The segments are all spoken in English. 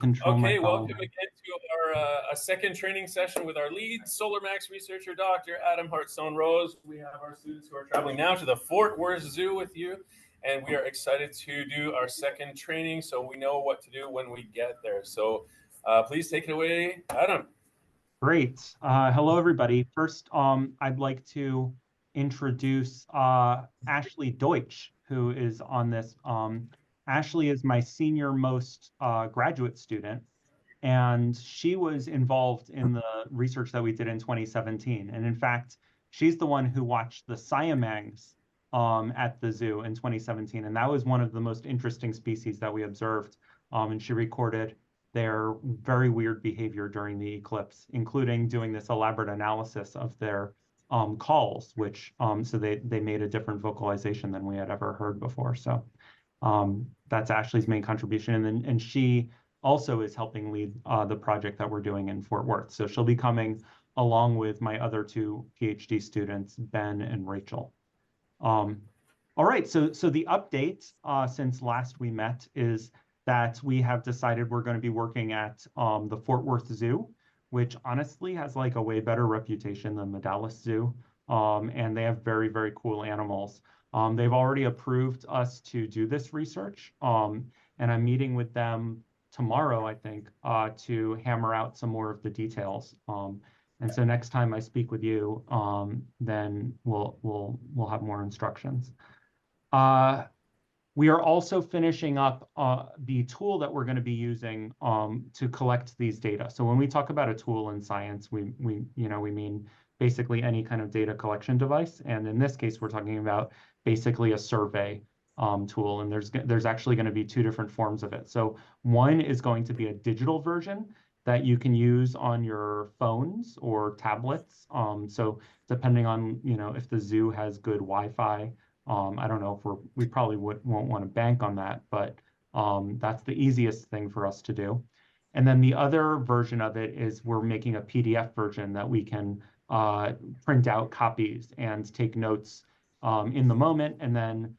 Control my Okay, welcome volume. again to our a second training session with our lead Solar Max researcher, Dr. Adam Hartstone Rose. We have our students who are traveling now to the Fort Worth Zoo with you, and we are excited to do our second training so we know what to do when we get there. So please take it away, Adam. Great. Hello, everybody. First, I'd like to introduce Ashley Deutsch, who is on this. Ashley is my senior most graduate student, and she was involved in the research that we did in 2017. And in fact, she's the one who watched the siamangs at the zoo in 2017. And that was one of the most interesting species that we observed. And she recorded their very weird behavior during the eclipse, including doing this elaborate analysis of their calls, which so they made a different vocalization than we had ever heard before. So that's Ashley's main contribution. And she also is helping lead the project that we're doing in Fort Worth. So she'll be coming along with my other two PhD students, Ben and Rachel. All right, so the update since last we met is that we have decided we're going to be working at the Fort Worth Zoo, which honestly has like a way better reputation than the Dallas Zoo. And they have very, very cool animals. They've already approved us to do this research. And I'm meeting with them tomorrow, I think, to hammer out some more of the details. And so next time I speak with you, then we'll have more instructions. We are also finishing up the tool that we're going to be using to collect these data. So when we talk about a tool in science, we mean basically any kind of data collection device. And in this case, we're talking about basically a survey tool. And there's actually going to be two different forms of it. So one is going to be a digital version that you can use on your phones or tablets. So depending on if the zoo has good Wi-Fi. I don't know if we probably won't want to bank on that, but that's the easiest thing for us to do. And then the other version of it is we're making a PDF version that we can print out copies and take notes in the moment, and then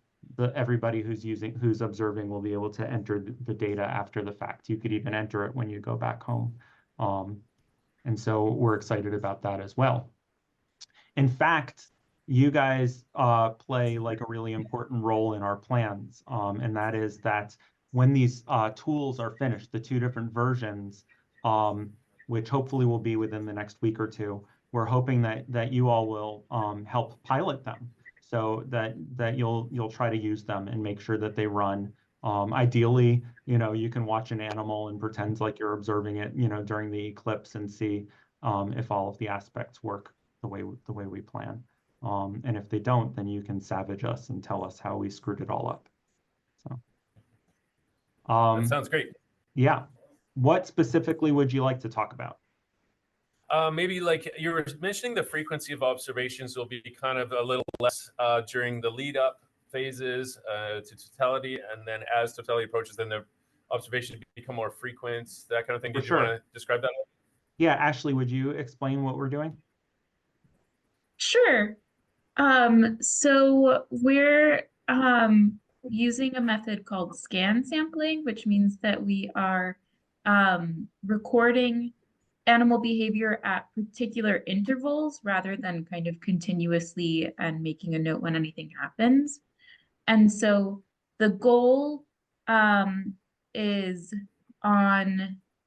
everybody who's observing will be able to enter the data after the fact. You could even enter it when you go back home. And so we're excited about that as well. In fact, you guys play like a really important role in our plans. And that is that when these tools are finished, the two different versions, which hopefully will be within the next week or two, we're hoping that you all will help pilot them so that you'll try to use them and make sure that they run. Ideally, you can watch an animal and pretend like you're observing it, during the eclipse and see if all of the aspects work the way we plan. And if they don't, then you can savage us and tell us how we screwed it all up. So, That sounds great. Yeah. What specifically would you like to talk about? Maybe like you were mentioning, the frequency of observations will be kind of a little less during the lead up phases to totality. And then as totality approaches, then the observations become more frequent, that kind of thing. For Did you want sure. to describe that? Yeah, Ashley, would you explain what we're doing? Sure. So we're using a method called scan sampling, which means that we are recording animal behavior at particular intervals rather than kind of continuously and making a note when anything happens. And so the goal is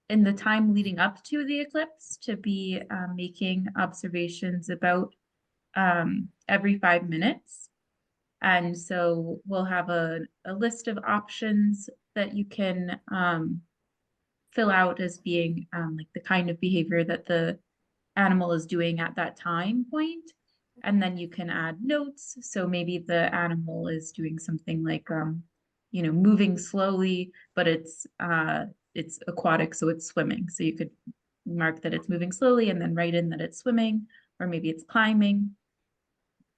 in the time leading up to the eclipse to be making observations about every 5 minutes. And so we'll have a list of options that you can fill out as being like the kind of behavior that the animal is doing at that time point. And then you can add notes. So maybe the animal is doing something like, moving slowly, but it's aquatic, so it's swimming. So you could mark that it's moving slowly and then write in that it's swimming, or maybe it's climbing.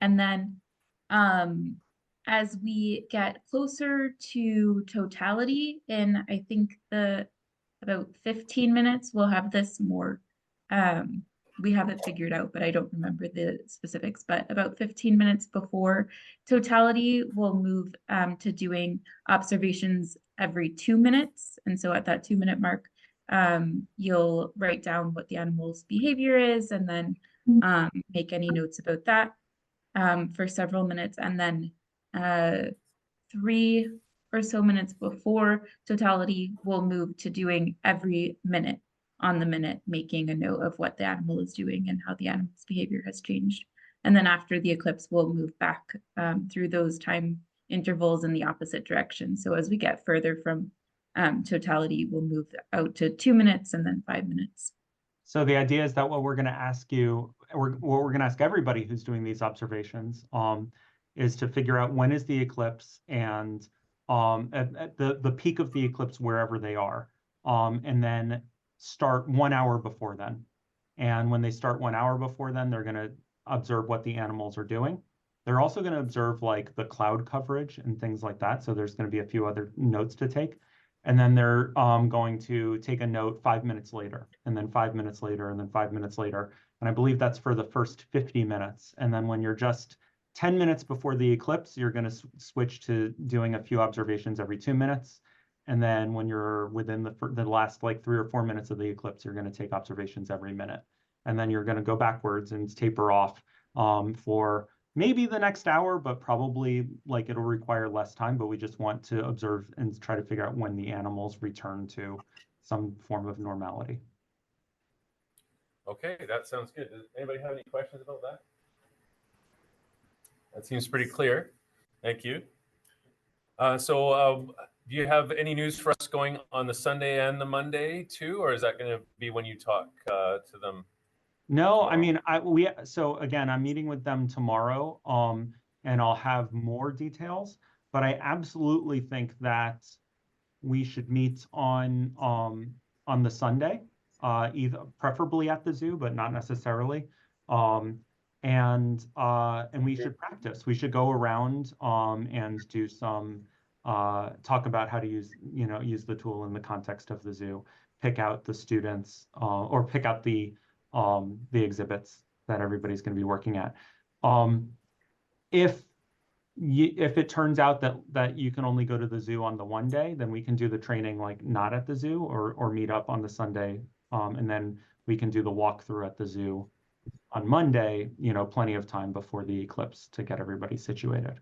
And then as we get closer to totality in, I think about 15 minutes, we'll have this more, we have it figured out, but I don't remember the specifics, but about 15 minutes before totality, we'll move to doing observations every 2 minutes. And so at that 2-minute mark, you'll write down what the animal's behavior is and then make any notes about that for several minutes. And then 3 or so minutes before totality, we'll move to doing every minute on the minute, making a note of what the animal is doing and how the animal's behavior has changed. And then after the eclipse, we'll move back through those time intervals in the opposite direction. So as we get further from totality, we'll move out to 2 minutes and then 5 minutes. So the idea is that what we're going to ask you, or what we're going to ask everybody who's doing these observations, is to figure out when is the eclipse and at the peak of the eclipse wherever they are, and then start 1 hour before then. And when they start 1 hour before then, they're going to observe what the animals are doing. They're also going to observe like the cloud coverage and things like that. So there's going to be a few other notes to take. And then they're going to take a note 5 minutes later, and then 5 minutes later, and then 5 minutes later. And I believe that's for the first 50 minutes. And then when you're just 10 minutes before the eclipse, you're going to switch to doing a few observations every 2 minutes. And then when you're within the last like 3 or 4 minutes of the eclipse, you're going to take observations every minute. And then you're going to go backwards and taper off for maybe the next hour, but probably like it'll require less time, but we just want to observe and try to figure out when the animals return to some form of normality. Okay, that sounds good. Does anybody have any questions about that? That seems pretty clear. Thank you. So do you have any news for us going on the Sunday and the Monday too, or is that going to be when you talk to them? No, I mean, so again, I'm meeting with them tomorrow, and I'll have more details, but I absolutely think that we should meet on the Sunday, either preferably at the zoo, but not necessarily. And we should practice. We should go around and do some talk about how to use the tool in the context of the zoo, pick out the students or pick out the exhibits that everybody's going to be working at. If it turns out that you can only go to the zoo on the one day, then we can do the training like not at the zoo or meet up on the Sunday, and then we can do the walkthrough at the zoo on Monday. Plenty of time before the eclipse to get everybody situated.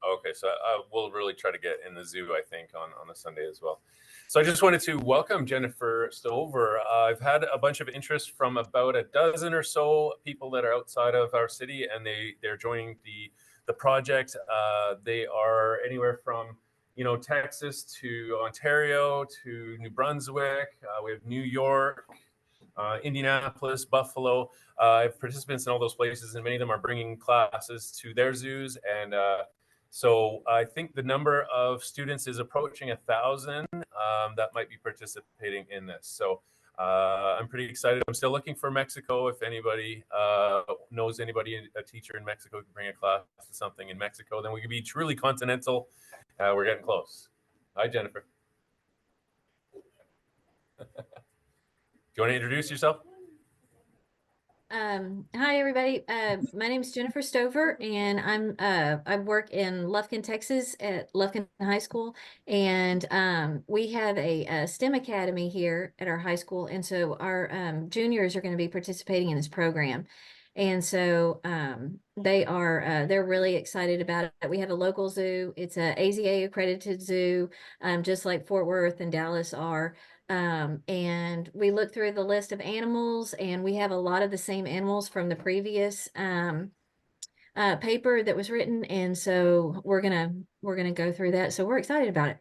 Okay, so we'll really try to get in the zoo, I think, on the Sunday as well. So I just wanted to welcome Jennifer Stover. I've had a bunch of interest from about a dozen or so people that are outside of our city, and they're joining the project. They are anywhere from Texas to Ontario to New Brunswick. We have New York, Indianapolis, Buffalo. I have participants in all those places, and many of them are bringing classes to their zoos. And so I think the number of students is approaching 1,000 that might be participating in this. So I'm pretty excited. I'm still looking for Mexico. If anybody knows anybody, a teacher in Mexico, who can bring a class to something in Mexico, then we could be truly continental. We're getting close. Hi, Jennifer. Do you want to introduce yourself? Hi, everybody. My name is Jennifer Stover, and I work in Lufkin, Texas at Lufkin High School. And we have a STEM academy here at our high school. And so our juniors are going to be participating in this program. And so they're really excited about it. We have a local zoo. It's a AZA accredited zoo, just like Fort Worth and Dallas are. And we look through the list of animals, and we have a lot of the same animals from the previous paper that was written. And so we're gonna go through that. So we're excited about it.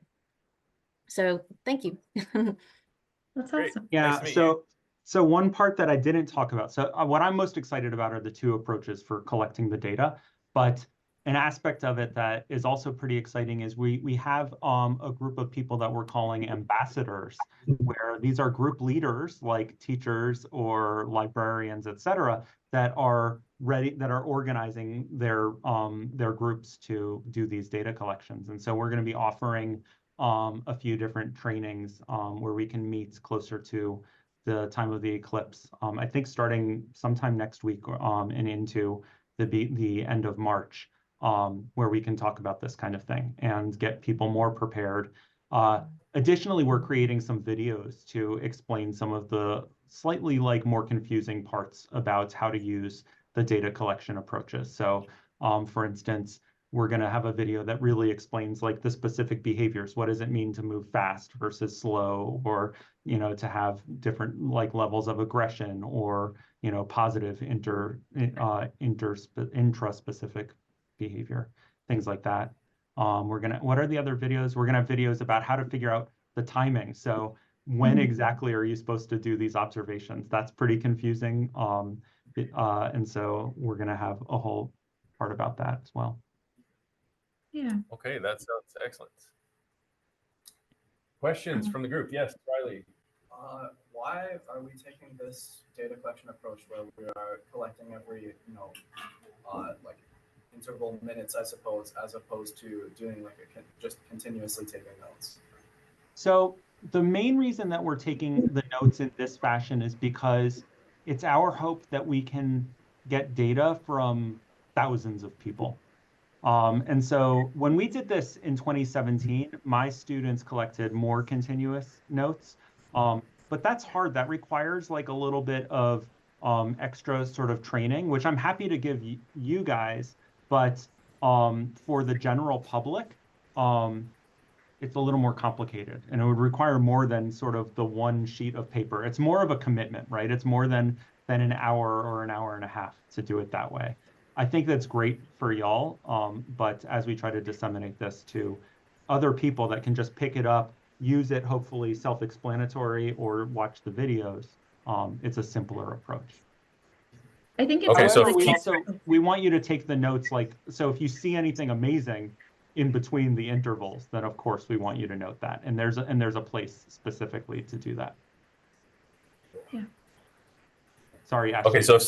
So thank you. That's awesome. Yeah. Nice So one part that I didn't talk about. So what I'm most excited about are the two approaches for collecting the data, but an aspect of it that is also pretty exciting is we have a group of people that we're calling ambassadors, where these are group leaders like teachers or librarians, et cetera, that are organizing their groups to do these data collections. And so we're going to be offering a few different trainings where we can meet closer to the time of the eclipse. I think starting sometime next week and into the end of March. Where we can talk about this kind of thing and get people more prepared Additionally, we're creating some videos to explain some of the slightly like more confusing parts about how to use the data collection approaches. So for instance, we're going to have a video that really explains like the specific behaviors. What does it mean to move fast versus slow, or, you know, to have different like levels of aggression, or, you know, positive intraspecific behavior, things like that. What are the other videos? We're gonna have videos about how to figure out the timing. So when exactly are you supposed to do these observations? That's pretty confusing. And so we're gonna have a whole part about that as well. Yeah. Okay, that sounds excellent. Questions from the group? Yes, Riley. Why are we taking this data collection approach where we are collecting every, like interval minutes, I suppose, as opposed to doing like just continuously taking notes? So the main reason that we're taking the notes in this fashion is because it's our hope that we can get data from thousands of people. And so when we did this in 2017, my students collected more continuous notes. But that's hard. That requires like a little bit of extra sort of training, which I'm happy to give you guys. But for the general public, it's a little more complicated, and it would require more than sort of the one sheet of paper. It's more of a commitment, right? It's more than an hour or an hour and a half to do it that way. I think that's great for y'all, but as we try to disseminate this to other people that can just pick it up, use it, hopefully self-explanatory, or watch the videos, it's a simpler approach. I think it's Okay, so also we want you to take the notes, like, so if you see anything amazing in between the intervals, then of course we want you to note that. And there's a place specifically to do that. Yeah. Sorry, Ashley. Okay, so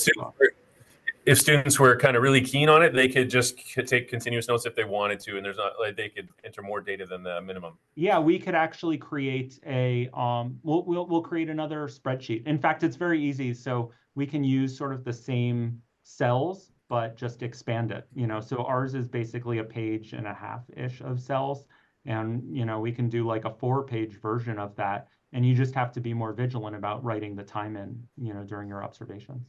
if students were kind of really keen on it, they could just take continuous notes if they wanted to, and there's not like they could enter more data than the minimum. Yeah, we could actually create a we'll create another spreadsheet. In fact, it's very easy. So we can use sort of the same cells, but just expand it. You know, so ours is basically a page and a half-ish of cells, and you know, we can do like a 4-page version of that, and you just have to be more vigilant about writing the time in, you know, during your observations.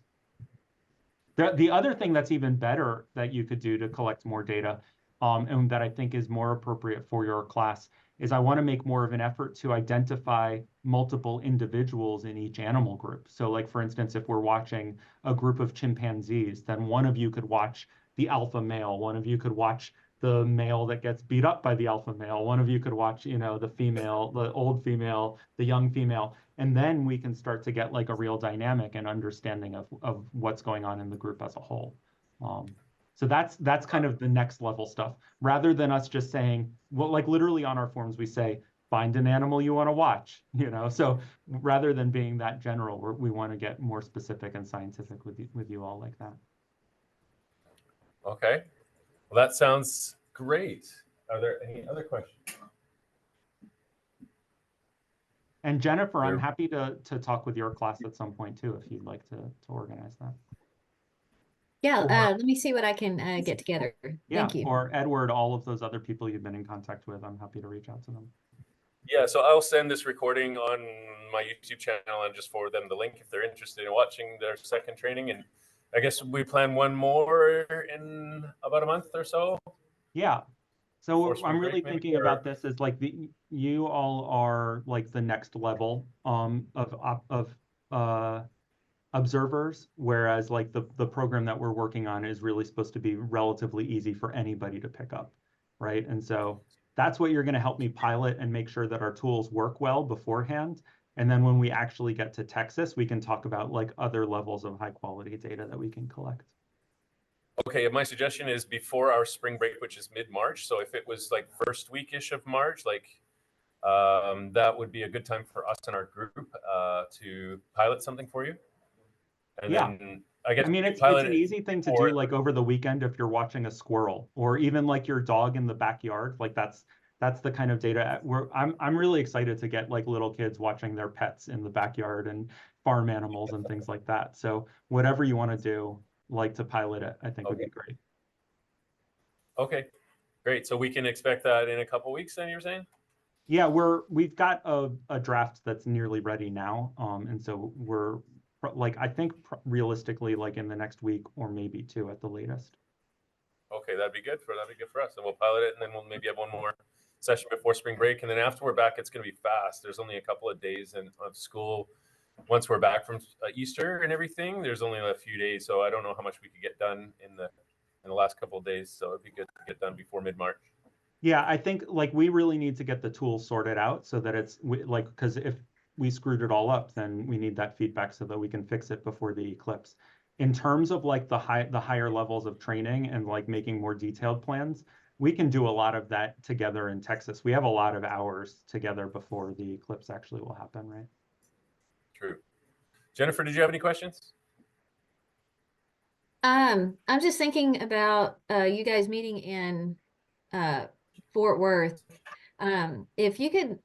The other thing that's even better that you could do to collect more data, and that I think is more appropriate for your class, is I want to make more of an effort to identify multiple individuals in each animal group. So like, for instance, if we're watching a group of chimpanzees, then one of you could watch the alpha male, one of you could watch the male that gets beat up by the alpha male, one of you could watch, you know, the female, the old female, the young female, and then we can start to get like a real dynamic and understanding of what's going on in the group as a whole. So that's kind of the next level stuff, rather than us just saying, well, like literally on our forms, we say, find an animal you want to watch, you know? So rather than being that general, we want to get more specific and scientific with you all like that. Okay, well, that sounds great. Are there any other questions? And Jennifer, I'm happy to talk with your class at some point too, if you'd like to organize that. Yeah, let me see what I can get together. Thank you. Or Edward, all of those other people you've been in contact with, I'm happy to reach out to them. Yeah, so I'll send this recording on my YouTube channel and just forward them the link if they're interested in watching their second training. And I guess we plan one more in about a month or so. Yeah. So I'm really break, thinking about this as like you all are like the next level of observers, whereas like the program that we're working on is really supposed to be relatively easy for anybody to pick up, right? And so that's what you're going to help me pilot and make sure that our tools work well beforehand. And then when we actually get to Texas, we can talk about like other levels of high quality data that we can collect. Okay, my suggestion is before our spring break, which is mid-March. So if it was like first week-ish of March, like that would be a good time for us and our group to pilot something for you. And then I guess it's an easy thing to do like over the weekend if you're watching a squirrel, or even like your dog in the backyard. Like that's the kind of data I'm really excited to get like little kids watching their pets in the backyard and farm animals and things like that. So whatever you want to do, like to pilot it, I think would be great. Okay, great. So we can expect that in a couple weeks then, you're saying? Yeah, we've got a draft that's nearly ready now. And so we're like, I think realistically, like in the next week or maybe two at the latest. Okay, that'd be good for us, and we'll pilot it, and then we'll maybe have one more session before spring break, and then after we're back, it's going to be fast. There's only a couple of days of school. Once we're back from Easter and everything, there's only a few days, so I don't know how much we could get done in the last couple of days. So it'd be good to get done before mid-March. Yeah, I think like we really need to get the tools sorted out so that it's like, because if we screwed it all up, then we need that feedback so that we can fix it before the eclipse. In terms of like the higher levels of training and like making more detailed plans, we can do a lot of that together in Texas. We have a lot of hours together before the eclipse actually will happen, right? True. Jennifer, did you have any questions? I'm just thinking about you guys meeting in Fort Worth. If you could,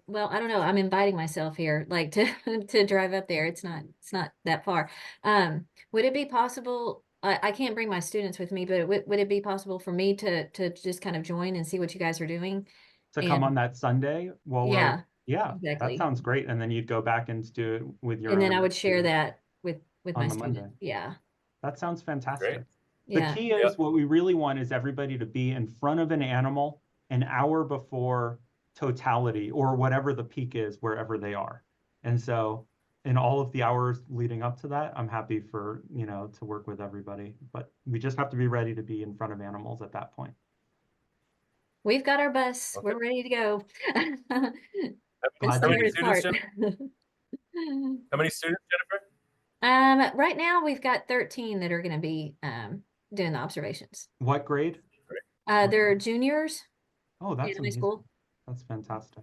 well, I don't know, I'm inviting myself here, like to drive up there. It's not that far. Would it be possible? I can't bring my students with me, but would it be possible for me to just kind of join and see what you guys are doing? To come on that Sunday while Yeah, yeah, exactly. that sounds great. And then you'd go back and do it with your And then own I would share students that with on my the student. Monday. Yeah. That sounds fantastic. Great. The Yeah. key is what we really want is everybody to be in front of an animal an hour before totality or whatever the peak is wherever they are. And so in all of the hours leading up to that, I'm happy for, to work with everybody, but we just have to be ready to be in front of animals at that point. We've got our bus. Okay. We're ready to go. Glad It's the to many hardest part. students, How many students, Jennifer? Right now we've got 13 that are going to be doing the observations. What grade? They're juniors Oh, that's in high amazing. school. That's fantastic.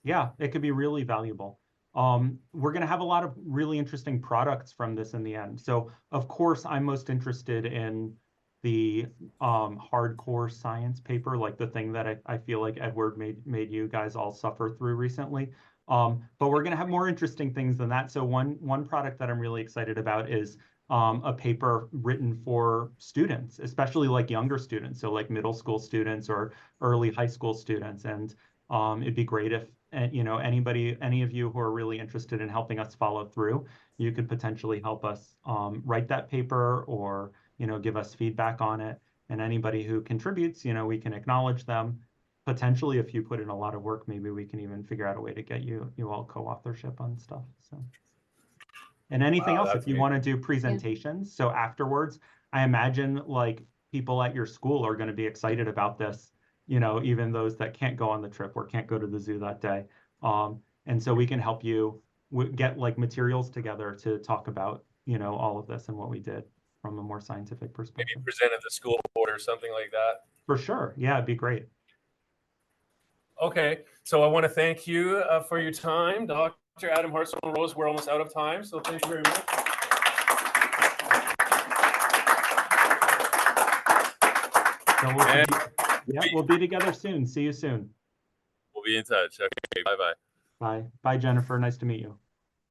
Yeah, it could be really valuable. We're going to have a lot of really interesting products from this in the end. So, of course, I'm most interested in the hardcore science paper, like the thing that I feel like Edward made you guys all suffer through recently. But we're going to have more interesting things than that. So one product that I'm really excited about is a paper written for students, especially like younger students, so like middle school students or early high school students. And it'd be great if any of you who are really interested in helping us follow through, you could potentially help us write that paper or give us feedback on it. And anybody who contributes, we can acknowledge them. Potentially, if you put in a lot of work, maybe we can even figure out a way to get you all co-authorship on stuff. So, and anything else, if you want to do presentations. So afterwards, I imagine like people at your school are going to be excited about this. Even those that can't go on the trip or can't go to the zoo that day. And so we can help you get like materials together to talk about, all of this and what we did from a more scientific perspective. Maybe present at the school board or something like that. For sure. Yeah, it'd be great. Okay, so I want to thank you for your time, Dr. Adam Hartstone-Rose. We're almost out of time, so thank you very much. So we'll be together soon. See you soon. We'll be in touch. Okay, bye-bye. Bye. Bye, Jennifer. Nice to meet you.